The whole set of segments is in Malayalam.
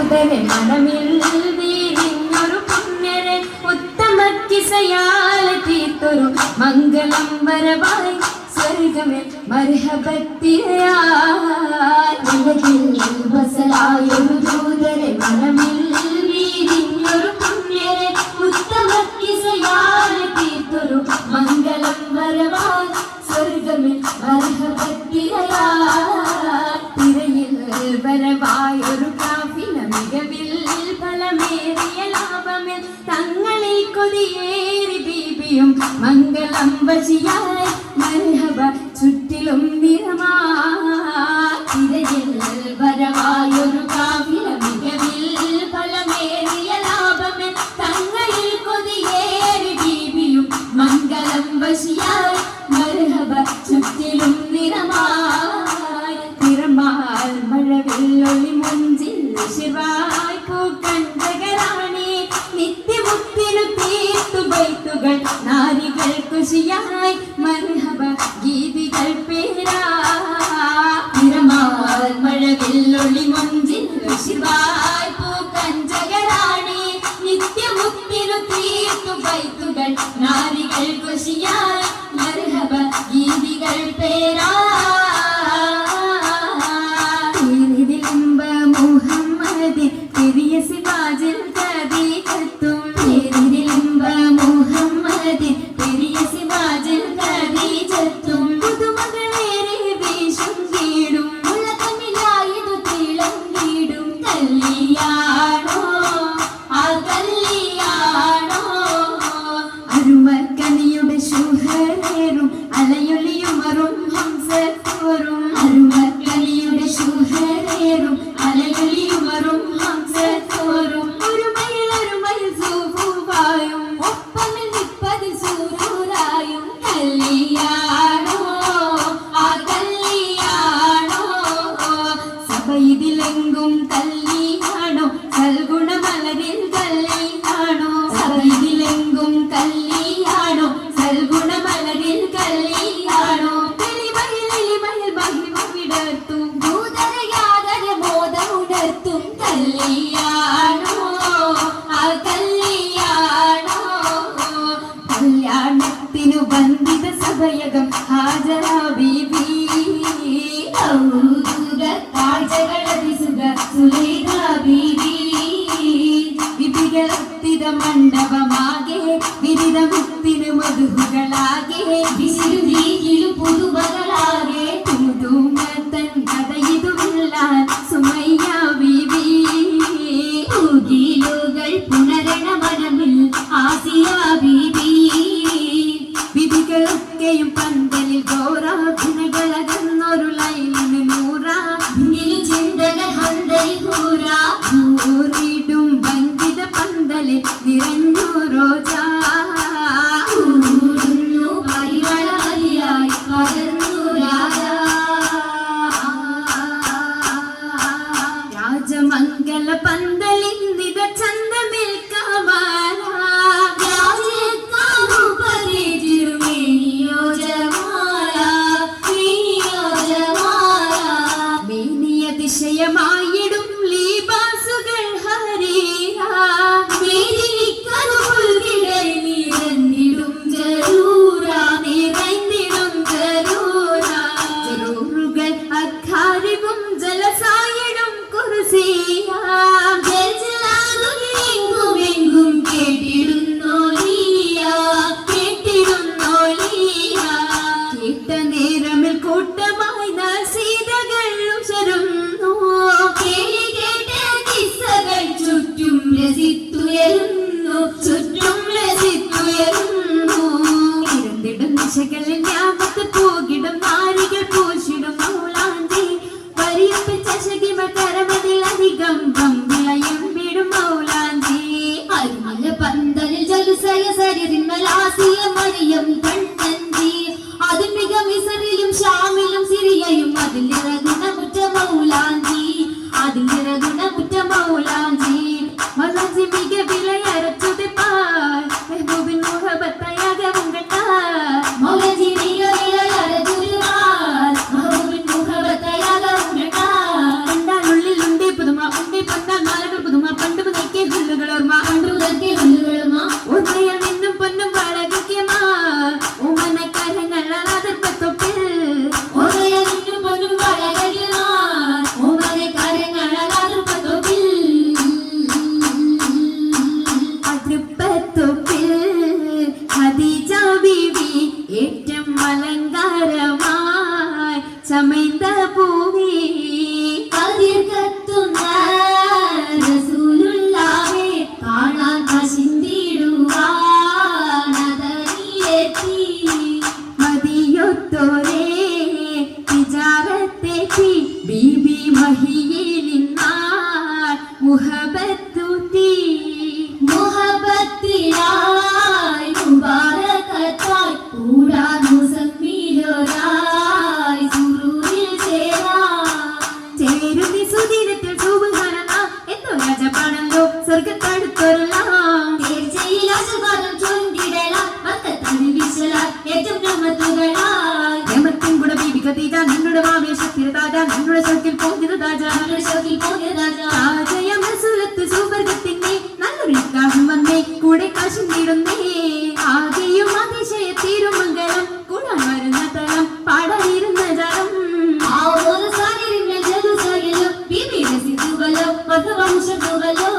ദൂതരെ മനമിൽ വീരിഞ്ഞൊരു പുണ്യരെ ഉത്തമ കിസയാൽ തീർത്തൊരു മംഗളം വരവായി സ്വർഗമേ മർഹബത്തിയായി വസലായൊരു ദൂതരെ മനമിൽ വീരിഞ്ഞൊരു പുണ്യരെ ഉത്തമ കിസയാൽ തീർത്തൊരു മംഗളം വരവായി സ്വർഗമേ മർഹബത്തിയായി വരവായൊരു കാഫില മികവിൽ ഫലമേറിയ ലാഭമിൽ തങ്ങളിൽ കൊതിയേറി ബീബിയും മംഗളം വശിയായി മർഹബ ചുറ്റിലും നിറമാതിരയിൽ വരവായൊരു കാഫില മികവിൽ ഫലമേറിയ ലാഭമിൽ തങ്ങളിൽ കൊതിയേറി ബീബിയും മംഗളം വശിയായി മർഹബ ചുറ്റിലും നിറമായി തിരമാൽ മഴവില്ലൊളി മുഞ്ചിൽ ശിവായി പൂക്കണ്ടകരാണി നിത്യമുത്തിനു തീർത്തു ബൈത്തുകൾ നാരികൾ ഖുശിയായി മർഹബ ഗീതികൾ പേരാ തിരമാൽ മഴവില്ലൊളി മുഞ്ചിൽ ശിവായി പൂക്കണ്ടകരാണി നിത്യമുത്തിനു തീർത്തു ബൈത്തുകൾ നാരികൾ ഖുശിയായി മർഹബ ഗീതികൾ പേരാ ഇതിലെങ്കും കല്ലിയാണോ സൽഗുണമലരിൽ കല്ലിയാണോ ഇതിലെങ്കും കല്ലിയാണോ സൽഗുണമലരിൽ കല്ലിയാണോ വിടർത്തും ഭൂതരയാതര ബോധമുണർത്തും കല്ലിയാണോ കല്ലിയാണോ കല്യാണത്തിനു ബന്ധിത സഭയകം ഹാജരാ ബീബി വിധികളത്തിത മണ്ഡപമാകെ വിരിത മുത്തിനു മധുകളാകെ വിശുദ്ധീയിലും പുതുമകളാകെ പുതുമത്തൻ കഥയിതുമില്ല സുമയ്യ ബീബി ൂകൾ പുനരണ മനമിൽ ആസിയ ബീബി വിധികളൊക്കെയും പന്തലിൽ ഗൗരാഭിനകളകന്നൊരു ലൈലിന് നൂറാ ചിന്തകൾ ഹന്തരി ഹൂരാ ൂറിടും വഞ്ചിത പന്തലിൽ നിറഞ്ഞു റോജാ പരിവളാലിയായി പകർന്നു രാജമംഗല പന്തലിൻ നിത ചന്തമിൽ അതിശയമായിടും ലീബാസുകൾ നിറഞ്ഞിടും ജറൂറുകൾ അഖാരിവും ജലസായിടും കുർസിയെങ്കും കേട്ട നേരമിൽ കൂട്ടമായി സീതകളും ചരുന്നു ചുറ്റും രസിത്തുയരുന്നു ഇരണ്ടിടും ദിശകളിൽ ഞാമത്ത് പോകിടും നാരികൾ പൂശിടും മൗലാഞ്ചി പരിയപ്പിച്ച ശകിമ കരമതിൽ അധികം വിളയും വിടും മൗലാഞ്ചി അരുമല പന്തലിൽ ജലുസയ സരിമലാസിയ മറിയം കണ്ണഞ്ചി അതിൽ മിക മിസറിലും ഷാമിലും സിറിയയും അതിലിറങ്ങുന്ന മുറ്റ മൗലാഞ്ചി മൗലാഞ്ചി മിക വിലയരച്ചത് പാൽ മെഹബൂബിൻ മുഹബത്തയാകവും കണ്ടാൽ മൗലാഞ്ചി മിക വിലയരച്ചത് പാൽ മെഹബൂബിൻ മുഹബത്തയാകവും കണ്ടാൽ ഉള്ളിലുണ്ട് പുതുമ ഉണ്ട് പന്താൽ മാലകൾ മുഹബത്തൂത്തി മുഹബത്തിലായി മുബാറകത്തായി കൂടാൻ മുസമ്മിലോരായി സുറൂരിൽ ചേരുന്നി സുദിനത്തിൽ സുബ്ഹാനല്ലാ എന്തോ രാജപാണല്ലോ സ്വർഗ്ഗത്തടുത്തൊരല്ലാം തീർച്ചയിൽ ആശീർവാദം ചൊല്ലിടലാം ബർക്കത്തിന് വിശലാൽ ഏറ്റവും റഹ്മത്തുകളായി രഹ്മത്തിൻ ഗുണ ബീബി ഖദീജ നിന്നുടെ മാവിയ ശക്തിയുടെ താജ നിന്നുടെ ശൗക്കിൽ പോകിയത് താജ നമ്മുടെ ശോകിൽ പോയതാജ താജയം റസൂലത്ത് സുവർഗത്തിന്റെ നല്ലൊരു നിക്കാഹും വന്നേ കൂടെ കാശും നേടുന്നേ ആകെയും അതിശയ തിരുമംഗലം കൂടാൻ വരുന്ന തലം പാടാനിരുന്ന ജലം ആ ഓരോ സാഹചര്യങ്ങൾ ജലുസായല്ലോ ബീബിയുടെ സിദ്ധുകളോ മധുവംശത്തുകളോ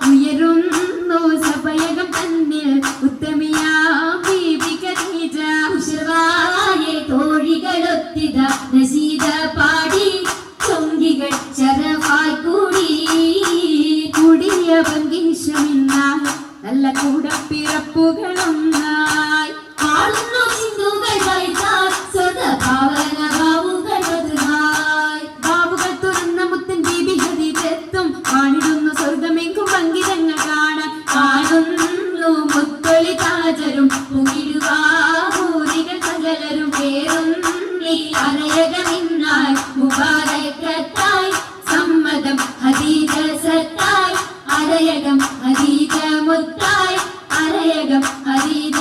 ഉയരുന്നു സഭയകം തന്നിൽ ഉത്തമിയ ബീബി ഖദീജ ഉഷർവായെ തോഴികളൊത്തിത നസീദ പാടി ചൊങ്കികൾ ചരവായി കൂടി കൂടിയ പങ്കീശമിന്നായി നല്ല കൂടപ്പിറപ്പുകളൊന്നായി ആളുന്നു സിന്ധുകൾ വായിച്ചാൽ സ്വതഭാവന ഭാവുകളൊതുമായി ബാബുകൾ തുറന്ന മുത്തൻ ബീബി ഖദീജത്തും വാണിടുന്നു സ്വർഗമെങ്കും പങ്കിതങ്ങൾ കാണാൻ കാണുന്നു മുത്തൊളി താജരും മുകിടുവാഹൂരികൾ സകലരും പേരും നീ അനയകമിന്നായി മുബാരക്കത്തായി സമ്മതം ഹദീജ സത്തായി അരയകം ഹദീജ മുത്തായി അരയകം ഹദീജ